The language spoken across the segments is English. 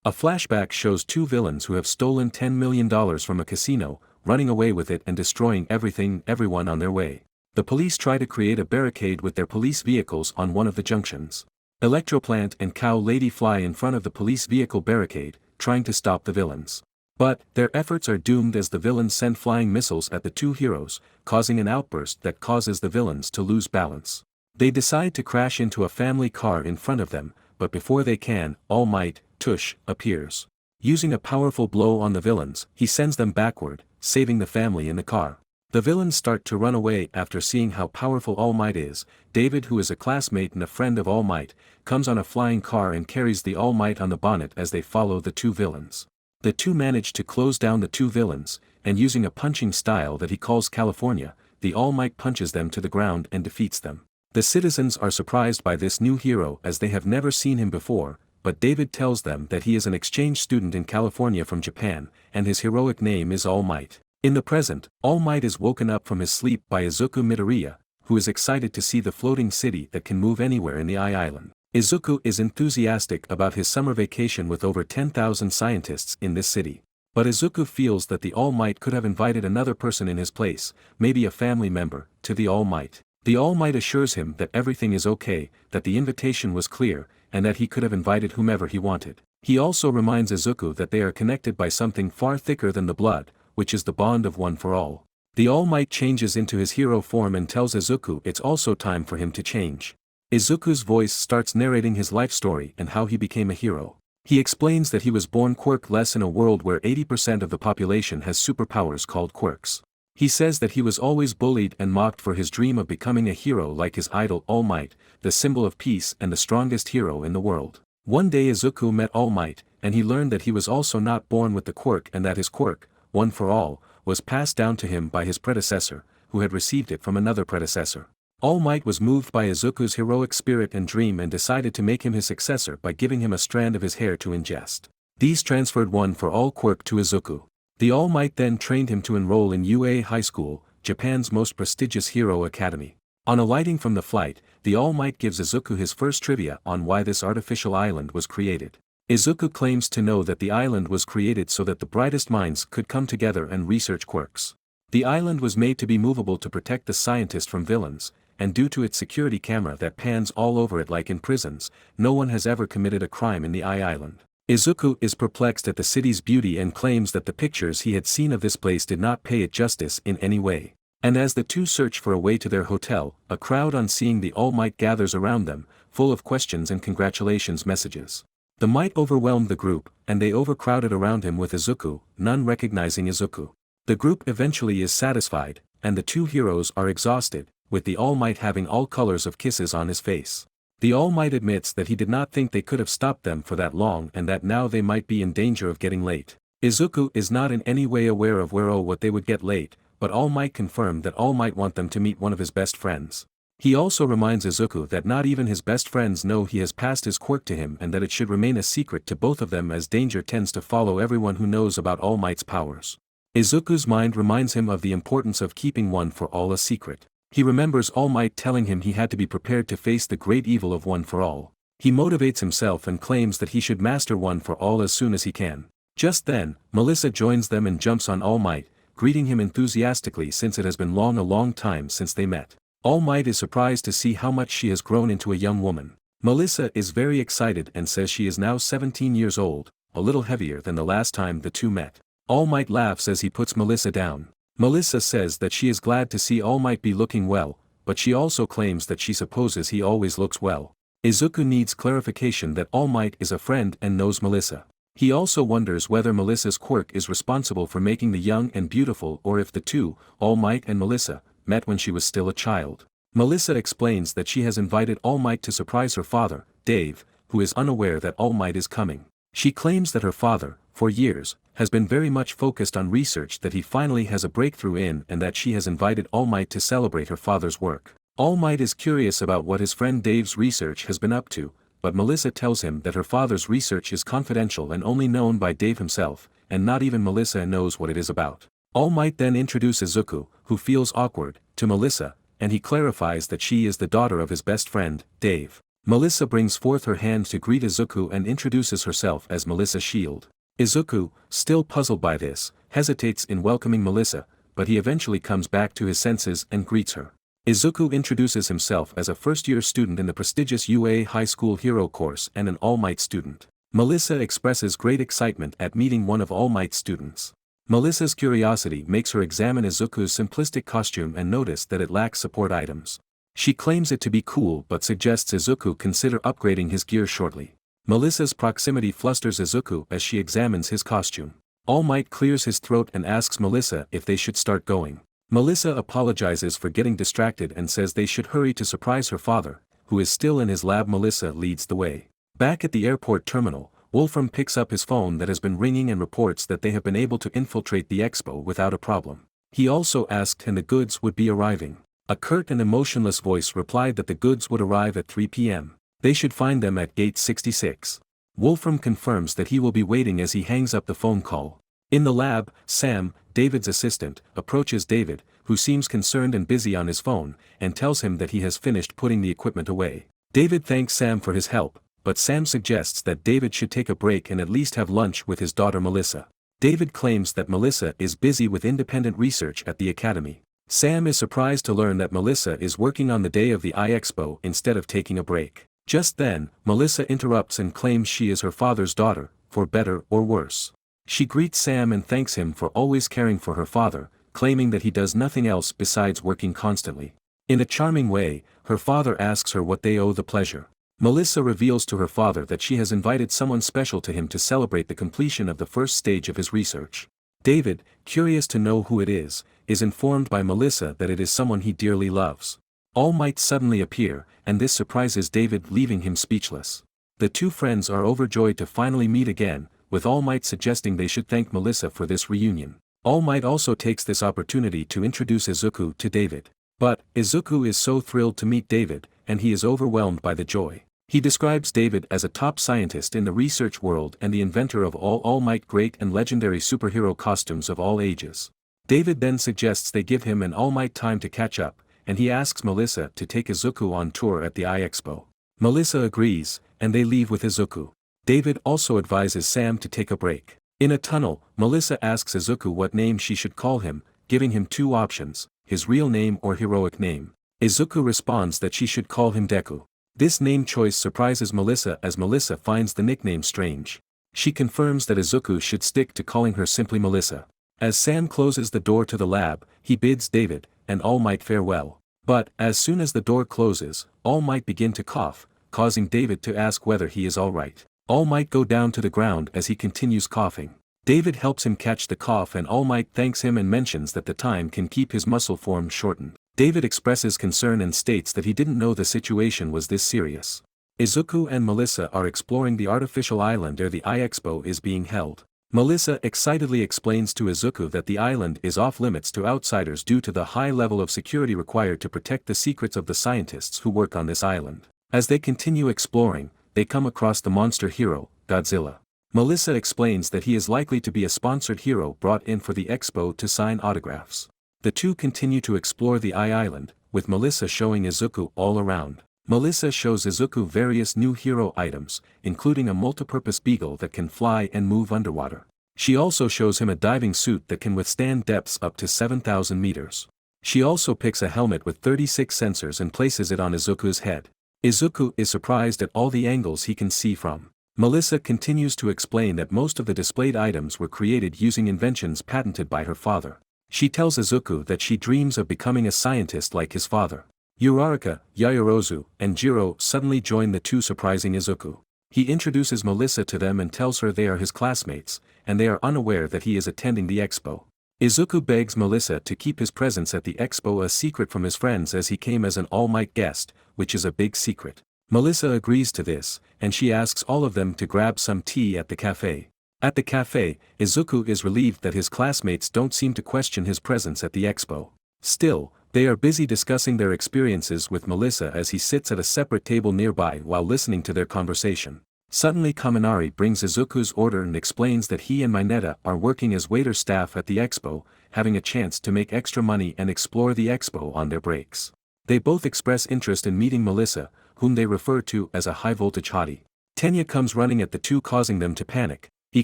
A flashback shows two villains who have stolen $10 million from a casino, running away with it and destroying everyone on their way. The police try to create a barricade with their police vehicles on one of the junctions. Electroplant and Cow Lady fly in front of the police vehicle barricade, trying to stop the villains. But, their efforts are doomed as the villains send flying missiles at the two heroes, causing an outburst that causes the villains to lose balance. They decide to crash into a family car in front of them, but before they can, All Might, Tush, appears. Using a powerful blow on the villains, he sends them backward, saving the family in the car. The villains start to run away after seeing how powerful All Might is. David, who is a classmate and a friend of All Might, comes on a flying car and carries the All Might on the bonnet as they follow the two villains. The two manage to close down the two villains, and using a punching style that he calls California, the All Might punches them to the ground and defeats them. The citizens are surprised by this new hero as they have never seen him before, but David tells them that he is an exchange student in California from Japan, and his heroic name is All Might. In the present, All Might is woken up from his sleep by Izuku Midoriya, who is excited to see the floating city that can move anywhere in the Island. Izuku is enthusiastic about his summer vacation with over 10,000 scientists in this city. But Izuku feels that the All Might could have invited another person in his place, maybe a family member, to the All Might. The All Might assures him that everything is okay, that the invitation was clear, and that he could have invited whomever he wanted. He also reminds Izuku that they are connected by something far thicker than the blood, which is the bond of one for all. The All Might changes into his hero form and tells Izuku it's also time for him to change. Izuku's voice starts narrating his life story and how he became a hero. He explains that he was born quirkless in a world where 80% of the population has superpowers called quirks. He says that he was always bullied and mocked for his dream of becoming a hero like his idol All Might, the symbol of peace and the strongest hero in the world. One day Izuku met All Might, and he learned that he was also not born with the quirk and that his quirk, One for All, was passed down to him by his predecessor, who had received it from another predecessor. All Might was moved by Izuku's heroic spirit and dream and decided to make him his successor by giving him a strand of his hair to ingest. These transferred One for All quirk to Izuku. The All Might then trained him to enroll in UA High School, Japan's most prestigious hero academy. On alighting from the flight, the All Might gives Izuku his first trivia on why this artificial island was created. Izuku claims to know that the island was created so that the brightest minds could come together and research quirks. The island was made to be movable to protect the scientist from villains, and due to its security camera that pans all over it like in prisons, no one has ever committed a crime in the island. Izuku is perplexed at the city's beauty and claims that the pictures he had seen of this place did not pay it justice in any way. And as the two search for a way to their hotel, a crowd on seeing the All Might gathers around them, full of questions and congratulations messages. The Might overwhelmed the group, and they overcrowded around him with Izuku, none recognizing Izuku. The group eventually is satisfied, and the two heroes are exhausted, with the All Might having all colors of kisses on his face. The All Might admits that he did not think they could have stopped them for that long and that now they might be in danger of getting late. Izuku is not in any way aware of what they would get late, but All Might confirmed that All Might want them to meet one of his best friends. He also reminds Izuku that not even his best friends know he has passed his quirk to him and that it should remain a secret to both of them as danger tends to follow everyone who knows about All Might's powers. Izuku's mind reminds him of the importance of keeping One for All a secret. He remembers All Might telling him he had to be prepared to face the great evil of One for All. He motivates himself and claims that he should master One for All as soon as he can. Just then, Melissa joins them and jumps on All Might, greeting him enthusiastically since it has been a long time since they met. All Might is surprised to see how much she has grown into a young woman. Melissa is very excited and says she is now 17 years old, a little heavier than the last time the two met. All Might laughs as he puts Melissa down. Melissa says that she is glad to see All Might be looking well, but she also claims that she supposes he always looks well. Izuku needs clarification that All Might is a friend and knows Melissa. He also wonders whether Melissa's quirk is responsible for making the young and beautiful or if the two, All Might and Melissa, met when she was still a child. Melissa explains that she has invited All Might to surprise her father, Dave, who is unaware that All Might is coming. She claims that her father, for years, has been very much focused on research that he finally has a breakthrough in and that she has invited All Might to celebrate her father's work. All Might is curious about what his friend Dave's research has been up to, but Melissa tells him that her father's research is confidential and only known by Dave himself, and not even Melissa knows what it is about. All Might then introduces Izuku, who feels awkward, to Melissa, and he clarifies that she is the daughter of his best friend, Dave. Melissa brings forth her hand to greet Izuku and introduces herself as Melissa Shield. Izuku, still puzzled by this, hesitates in welcoming Melissa, but he eventually comes back to his senses and greets her. Izuku introduces himself as a first-year student in the prestigious UA High School Hero course and an All Might student. Melissa expresses great excitement at meeting one of All Might's students. Melissa's curiosity makes her examine Izuku's simplistic costume and notice that it lacks support items. She claims it to be cool but suggests Izuku consider upgrading his gear shortly. Melissa's proximity flusters Izuku as she examines his costume. All Might clears his throat and asks Melissa if they should start going. Melissa apologizes for getting distracted and says they should hurry to surprise her father, who is still in his lab. Melissa leads the way. Back at the airport terminal, Wolfram picks up his phone that has been ringing and reports that they have been able to infiltrate the Expo without a problem. He also asked when the goods would be arriving. A curt and emotionless voice replied that the goods would arrive at 3 p.m. They should find them at gate 66. Wolfram confirms that he will be waiting as he hangs up the phone call. In the lab, Sam, David's assistant, approaches David, who seems concerned and busy on his phone, and tells him that he has finished putting the equipment away. David thanks Sam for his help, but Sam suggests that David should take a break and at least have lunch with his daughter Melissa. David claims that Melissa is busy with independent research at the academy. Sam is surprised to learn that Melissa is working on the day of the Expo instead of taking a break. Just then, Melissa interrupts and claims she is her father's daughter, for better or worse. She greets Sam and thanks him for always caring for her father, claiming that he does nothing else besides working constantly. In a charming way, her father asks her what they owe the pleasure. Melissa reveals to her father that she has invited someone special to him to celebrate the completion of the first stage of his research. David, curious to know who it is informed by Melissa that it is someone he dearly loves. All Might suddenly appear, and this surprises David, leaving him speechless. The two friends are overjoyed to finally meet again, with All Might suggesting they should thank Melissa for this reunion. All Might also takes this opportunity to introduce Izuku to David. But, Izuku is so thrilled to meet David, and he is overwhelmed by the joy. He describes David as a top scientist in the research world and the inventor of All Might great and legendary superhero costumes of all ages. David then suggests they give him and All Might time to catch up, and he asks Melissa to take Izuku on tour at the Expo. Melissa agrees, and they leave with Izuku. David also advises Sam to take a break. In a tunnel, Melissa asks Izuku what name she should call him, giving him two options, his real name or heroic name. Izuku responds that she should call him Deku. This name choice surprises Melissa as Melissa finds the nickname strange. She confirms that Izuku should stick to calling her simply Melissa. As Sam closes the door to the lab, he bids David and All Might farewell. But, as soon as the door closes, All Might begin to cough, causing David to ask whether he is alright. All Might go down to the ground as he continues coughing. David helps him catch the cough and All Might thanks him and mentions that the time can keep his muscle form shortened. David expresses concern and states that he didn't know the situation was this serious. Izuku and Melissa are exploring the artificial island where the Expo is being held. Melissa excitedly explains to Izuku that the island is off-limits to outsiders due to the high level of security required to protect the secrets of the scientists who work on this island. As they continue exploring, they come across the monster hero, Godzilla. Melissa explains that he is likely to be a sponsored hero brought in for the Expo to sign autographs. The two continue to explore the island, with Melissa showing Izuku all around. Melissa shows Izuku various new hero items, including a multipurpose beagle that can fly and move underwater. She also shows him a diving suit that can withstand depths up to 7,000 meters. She also picks a helmet with 36 sensors and places it on Izuku's head. Izuku is surprised at all the angles he can see from. Melissa continues to explain that most of the displayed items were created using inventions patented by her father. She tells Izuku that she dreams of becoming a scientist like his father. Uraraka, Yaoyorozu, and Jiro suddenly join the two, surprising Izuku. He introduces Melissa to them and tells her they are his classmates, and they are unaware that he is attending the Expo. Izuku begs Melissa to keep his presence at the Expo a secret from his friends as he came as an All Might guest, which is a big secret. Melissa agrees to this, and she asks all of them to grab some tea at the cafe. At the cafe, Izuku is relieved that his classmates don't seem to question his presence at the Expo. Still, they are busy discussing their experiences with Melissa as he sits at a separate table nearby while listening to their conversation. Suddenly Kaminari brings Izuku's order and explains that he and Mineta are working as waiter staff at the Expo, having a chance to make extra money and explore the Expo on their breaks. They both express interest in meeting Melissa, whom they refer to as a high-voltage hottie. Tenya comes running at the two, causing them to panic. He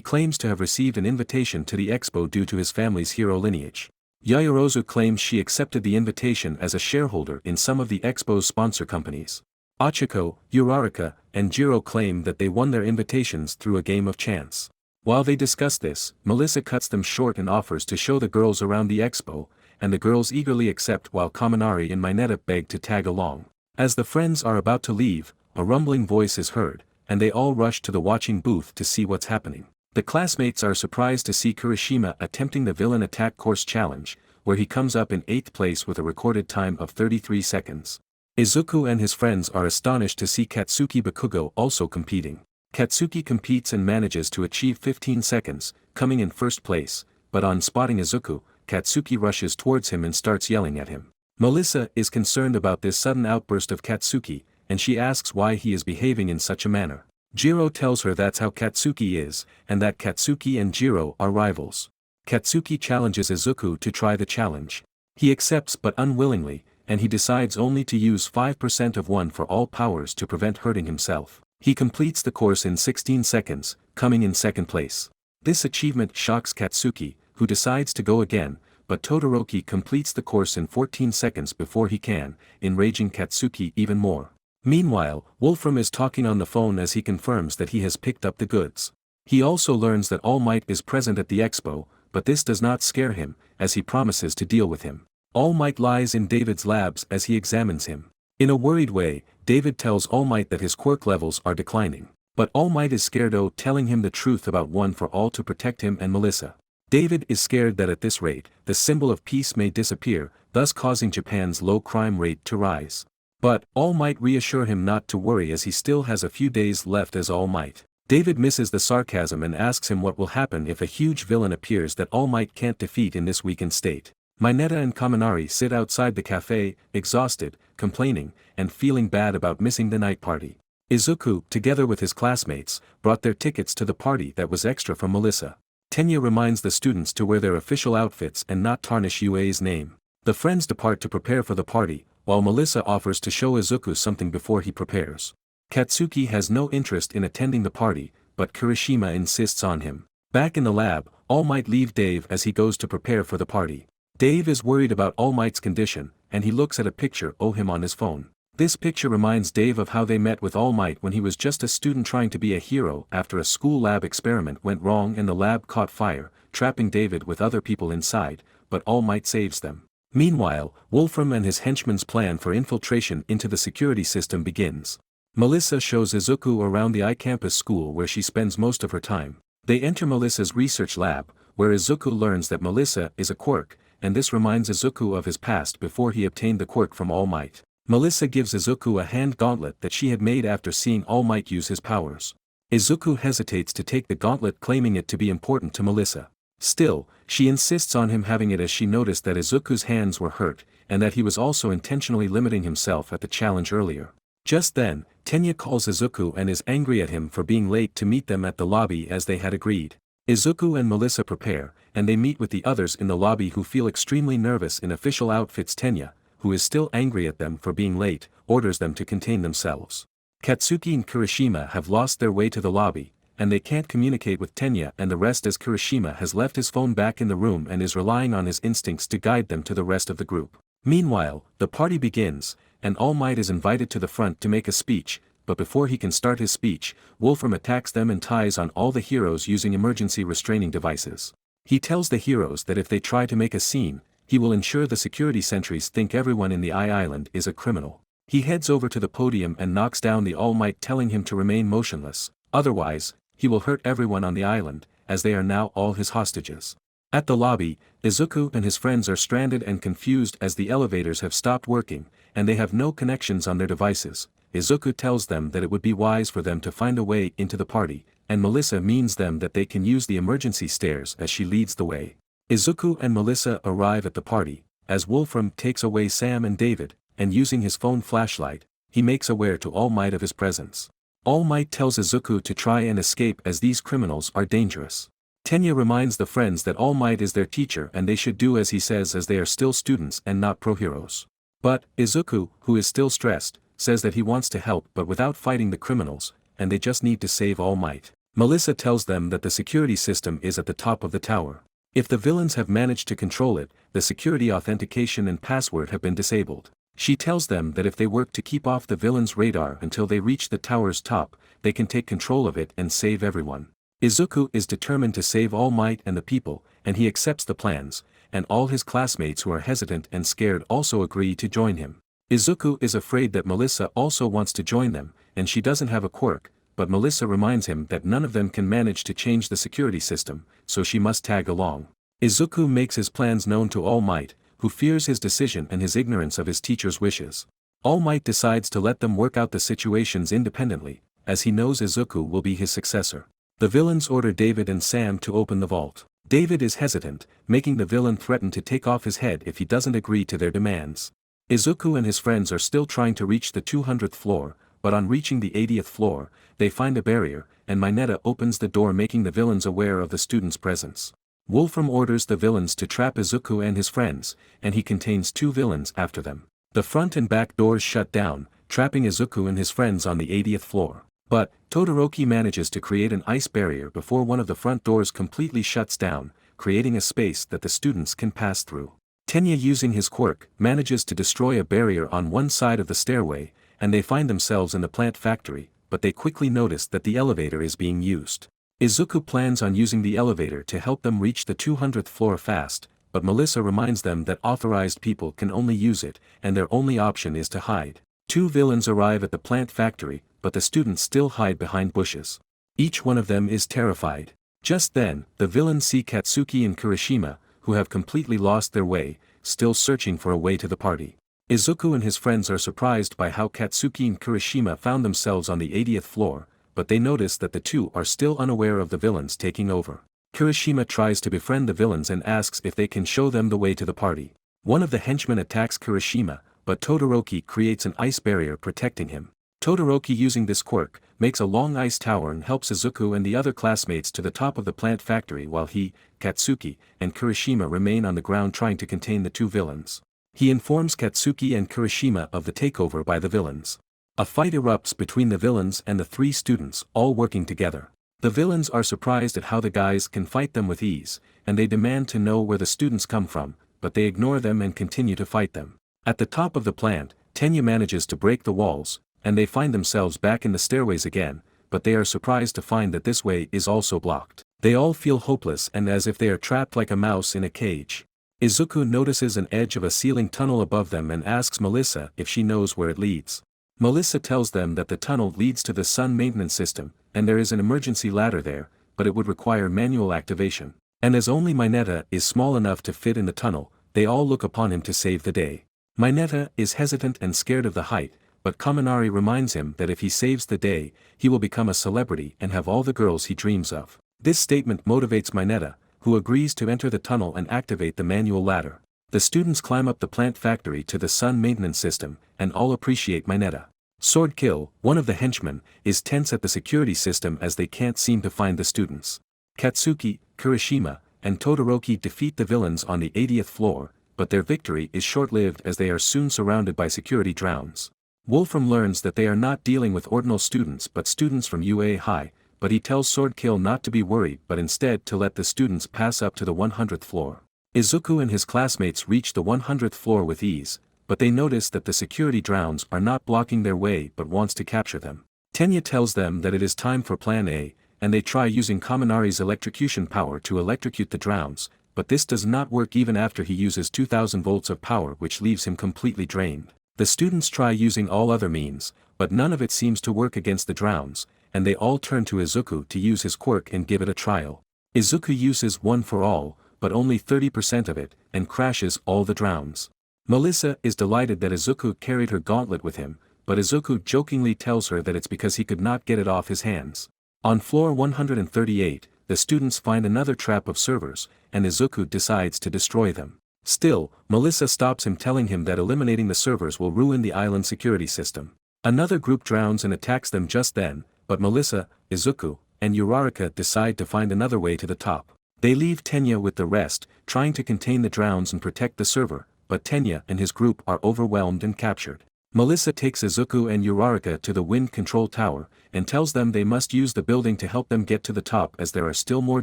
claims to have received an invitation to the Expo due to his family's hero lineage. Yayorozu claims she accepted the invitation as a shareholder in some of the Expo's sponsor companies. Achiko, Uraraka, and Jiro claim that they won their invitations through a game of chance. While they discuss this, Melissa cuts them short and offers to show the girls around the Expo, and the girls eagerly accept while Kaminari and Mineta beg to tag along. As the friends are about to leave, a rumbling voice is heard, and they all rush to the watching booth to see what's happening. The classmates are surprised to see Kirishima attempting the villain attack course challenge, where he comes up in 8th place with a recorded time of 33 seconds. Izuku and his friends are astonished to see Katsuki Bakugo also competing. Katsuki competes and manages to achieve 15 seconds, coming in 1st place, but on spotting Izuku, Katsuki rushes towards him and starts yelling at him. Melissa is concerned about this sudden outburst of Katsuki, and she asks why he is behaving in such a manner. Jiro tells her that's how Katsuki is, and that Katsuki and Jiro are rivals. Katsuki challenges Izuku to try the challenge. He accepts but unwillingly, and he decides only to use 5% of 1 for all powers to prevent hurting himself. He completes the course in 16 seconds, coming in 2nd place. This achievement shocks Katsuki, who decides to go again, but Todoroki completes the course in 14 seconds before he can, enraging Katsuki even more. Meanwhile, Wolfram is talking on the phone as he confirms that he has picked up the goods. He also learns that All Might is present at the Expo, but this does not scare him, as he promises to deal with him. All Might lies in David's labs as he examines him. In a worried way, David tells All Might that his quirk levels are declining. But All Might is scared, telling him the truth about One for All to protect him and Melissa. David is scared that at this rate, the symbol of peace may disappear, thus causing Japan's low crime rate to rise. But All Might reassure him not to worry as he still has a few days left as All Might. David misses the sarcasm and asks him what will happen if a huge villain appears that All Might can't defeat in this weakened state. Mineta and Kaminari sit outside the cafe, exhausted, complaining, and feeling bad about missing the night party. Izuku, together with his classmates, brought their tickets to the party that was extra from Melissa. Tenya reminds the students to wear their official outfits and not tarnish UA's name. The friends depart to prepare for the party, while Melissa offers to show Izuku something before he prepares. Katsuki has no interest in attending the party, but Kirishima insists on him. Back in the lab, All Might leaves Dave as he goes to prepare for the party. Dave is worried about All Might's condition, and he looks at a picture of him on his phone. This picture reminds Dave of how they met with All Might when he was just a student trying to be a hero after a school lab experiment went wrong and the lab caught fire, trapping David with other people inside, but All Might saves them. Meanwhile, Wolfram and his henchmen's plan for infiltration into the security system begins. Melissa shows Izuku around the iCampus school where she spends most of her time. They enter Melissa's research lab, where Izuku learns that Melissa is a quirk, and this reminds Izuku of his past before he obtained the quirk from All Might. Melissa gives Izuku a hand gauntlet that she had made after seeing All Might use his powers. Izuku hesitates to take the gauntlet, claiming it to be important to Melissa. Still, she insists on him having it as she noticed that Izuku's hands were hurt, and that he was also intentionally limiting himself at the challenge earlier. Just then, Tenya calls Izuku and is angry at him for being late to meet them at the lobby as they had agreed. Izuku and Melissa prepare, and they meet with the others in the lobby who feel extremely nervous in official outfits. Tenya, who is still angry at them for being late, orders them to contain themselves. Katsuki and Kirishima have lost their way to the lobby, and they can't communicate with Tenya and the rest as Kirishima has left his phone back in the room and is relying on his instincts to guide them to the rest of the group. Meanwhile, the party begins, and All Might is invited to the front to make a speech, but before he can start his speech, Wolfram attacks them and ties on all the heroes using emergency restraining devices. He tells the heroes that if they try to make a scene, he will ensure the security sentries think everyone in the island is a criminal. He heads over to the podium and knocks down the All Might, telling him to remain motionless, otherwise, he will hurt everyone on the island, as they are now all his hostages. At the lobby, Izuku and his friends are stranded and confused as the elevators have stopped working, and they have no connections on their devices. Izuku tells them that it would be wise for them to find a way into the party, and Melissa means them that they can use the emergency stairs as she leads the way. Izuku and Melissa arrive at the party, as Wolfram takes away Sam and David, and using his phone flashlight, he makes aware to All Might of his presence. All Might tells Izuku to try and escape as these criminals are dangerous. Tenya reminds the friends that All Might is their teacher and they should do as he says as they are still students and not pro-heroes. But, Izuku, who is still stressed, says that he wants to help but without fighting the criminals, and they just need to save All Might. Melissa tells them that the security system is at the top of the tower. If the villains have managed to control it, the security authentication and password have been disabled. She tells them that if they work to keep off the villains' radar until they reach the tower's top, they can take control of it and save everyone. Izuku is determined to save All Might and the people, and he accepts the plans, and all his classmates who are hesitant and scared also agree to join him. Izuku is afraid that Melissa also wants to join them, and she doesn't have a quirk, but Melissa reminds him that none of them can manage to change the security system, so she must tag along. Izuku makes his plans known to All Might, who fears his decision and his ignorance of his teacher's wishes. All Might decides to let them work out the situations independently, as he knows Izuku will be his successor. The villains order David and Sam to open the vault. David is hesitant, making the villain threaten to take off his head if he doesn't agree to their demands. Izuku and his friends are still trying to reach the 200th floor, but on reaching the 80th floor, they find a barrier, and Mineta opens the door making the villains aware of the students' presence. Wolfram orders the villains to trap Izuku and his friends, and he contains 2 villains after them. The front and back doors shut down, trapping Izuku and his friends on the 80th floor. But, Todoroki manages to create an ice barrier before one of the front doors completely shuts down, creating a space that the students can pass through. Tenya, using his quirk, manages to destroy a barrier on one side of the stairway, and they find themselves in the plant factory, but they quickly notice that the elevator is being used. Izuku plans on using the elevator to help them reach the 200th floor fast, but Melissa reminds them that authorized people can only use it, and their only option is to hide. 2 villains arrive at the plant factory, but the students still hide behind bushes. Each one of them is terrified. Just then, the villains see Katsuki and Kirishima, who have completely lost their way, still searching for a way to the party. Izuku and his friends are surprised by how Katsuki and Kirishima found themselves on the 80th floor, but they notice that the two are still unaware of the villains taking over. Kirishima tries to befriend the villains and asks if they can show them the way to the party. One of the henchmen attacks Kirishima, but Todoroki creates an ice barrier protecting him. Todoroki, using this quirk, makes a long ice tower and helps Izuku and the other classmates to the top of the plant factory while he, Katsuki, and Kirishima remain on the ground trying to contain the 2 villains. He informs Katsuki and Kirishima of the takeover by the villains. A fight erupts between the villains and the 3 students, all working together. The villains are surprised at how the guys can fight them with ease, and they demand to know where the students come from, but they ignore them and continue to fight them. At the top of the plant, Tenya manages to break the walls, and they find themselves back in the stairways again, but they are surprised to find that this way is also blocked. They all feel hopeless and as if they are trapped like a mouse in a cage. Izuku notices an edge of a ceiling tunnel above them and asks Melissa if she knows where it leads. Melissa tells them that the tunnel leads to the sun maintenance system, and there is an emergency ladder there, but it would require manual activation. And as only Mineta is small enough to fit in the tunnel, they all look upon him to save the day. Mineta is hesitant and scared of the height, but Kaminari reminds him that if he saves the day, he will become a celebrity and have all the girls he dreams of. This statement motivates Mineta, who agrees to enter the tunnel and activate the manual ladder. The students climb up the plant factory to the sun maintenance system, and all appreciate Mineta. Swordkill, one of the henchmen, is tense at the security system as they can't seem to find the students. Katsuki, Kirishima, and Todoroki defeat the villains on the 80th floor, but their victory is short-lived as they are soon surrounded by security drones. Wolfram learns that they are not dealing with ordinal students but students from UA High, but he tells Swordkill not to be worried but instead to let the students pass up to the 100th floor. Izuku and his classmates reach the 100th floor with ease, but they notice that the security drones are not blocking their way but wants to capture them. Tenya tells them that it is time for Plan A, and they try using Kaminari's electrocution power to electrocute the drones, but this does not work even after he uses 2000 volts of power, which leaves him completely drained. The students try using all other means, but none of it seems to work against the drones, and they all turn to Izuku to use his quirk and give it a trial. Izuku uses One for All, but only 30% of it, and crashes all the drones. Melissa is delighted that Izuku carried her gauntlet with him, but Izuku jokingly tells her that it's because he could not get it off his hands. On floor 138, the students find another trap of servers, and Izuku decides to destroy them. Still, Melissa stops him, telling him that eliminating the servers will ruin the island security system. Another group drowns and attacks them just then, but Melissa, Izuku, and Uraraka decide to find another way to the top. They leave Tenya with the rest, trying to contain the drowns and protect the server, but Tenya and his group are overwhelmed and captured. Melissa takes Izuku and Uraraka to the wind control tower, and tells them they must use the building to help them get to the top as there are still more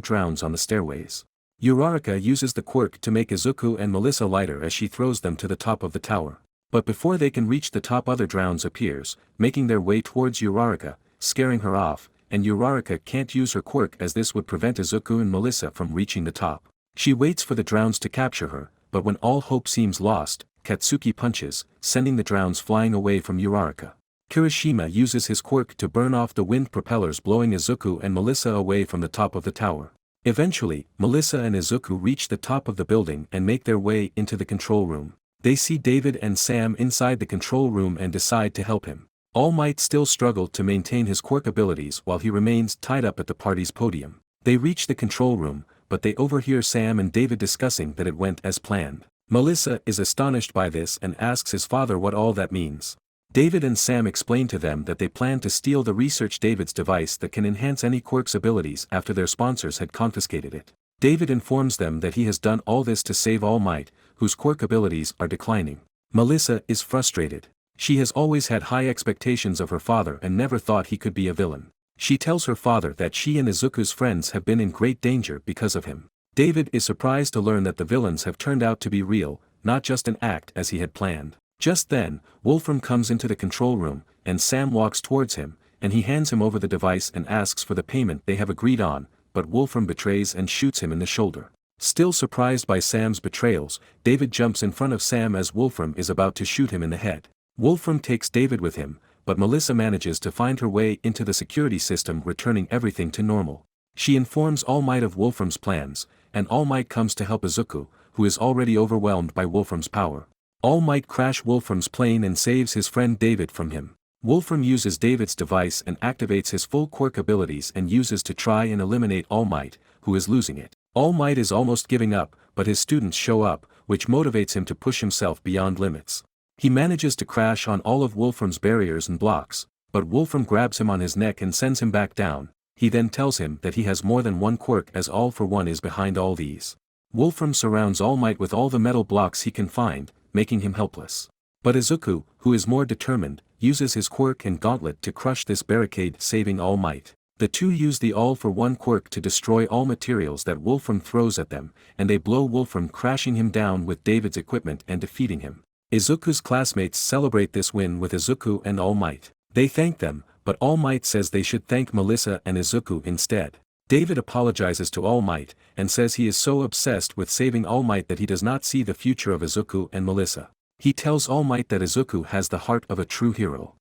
drowns on the stairways. Uraraka uses the quirk to make Izuku and Melissa lighter as she throws them to the top of the tower. But before they can reach the top, other drowns appears, making their way towards Uraraka, scaring her off, and Uraraka can't use her quirk as this would prevent Izuku and Melissa from reaching the top. She waits for the drowns to capture her, but when all hope seems lost, Katsuki punches, sending the drowns flying away from Uraraka. Kirishima uses his quirk to burn off the wind propellers, blowing Izuku and Melissa away from the top of the tower. Eventually, Melissa and Izuku reach the top of the building and make their way into the control room. They see David and Sam inside the control room and decide to help him. All Might still struggled to maintain his quirk abilities while he remains tied up at the party's podium. They reach the control room, but they overhear Sam and David discussing that it went as planned. Melissa is astonished by this and asks his father what all that means. David and Sam explain to them that they plan to steal the research David's device that can enhance any quirk's abilities after their sponsors had confiscated it. David informs them that he has done all this to save All Might, whose quirk abilities are declining. Melissa is frustrated. She has always had high expectations of her father and never thought he could be a villain. She tells her father that she and Izuku's friends have been in great danger because of him. David is surprised to learn that the villains have turned out to be real, not just an act as he had planned. Just then, Wolfram comes into the control room, and Sam walks towards him, and he hands him over the device and asks for the payment they have agreed on, but Wolfram betrays and shoots him in the shoulder. Still surprised by Sam's betrayals, David jumps in front of Sam as Wolfram is about to shoot him in the head. Wolfram takes David with him, but Melissa manages to find her way into the security system, returning everything to normal. She informs All Might of Wolfram's plans, and All Might comes to help Izuku, who is already overwhelmed by Wolfram's power. All Might crash Wolfram's plane and saves his friend David from him. Wolfram uses David's device and activates his full quirk abilities and uses to try and eliminate All Might, who is losing it. All Might is almost giving up, but his students show up, which motivates him to push himself beyond limits. He manages to crash on all of Wolfram's barriers and blocks, but Wolfram grabs him on his neck and sends him back down. He then tells him that he has more than one quirk, as All for One is behind all these. Wolfram surrounds All Might with all the metal blocks he can find, making him helpless. But Izuku, who is more determined, uses his quirk and gauntlet to crush this barricade, saving All Might. The two use the All for One quirk to destroy all materials that Wolfram throws at them, and they blow Wolfram, crashing him down with David's equipment and defeating him. Izuku's classmates celebrate this win with Izuku and All Might. They thank them, but All Might says they should thank Melissa and Izuku instead. David apologizes to All Might, and says he is so obsessed with saving All Might that he does not see the future of Izuku and Melissa. He tells All Might that Izuku has the heart of a true hero.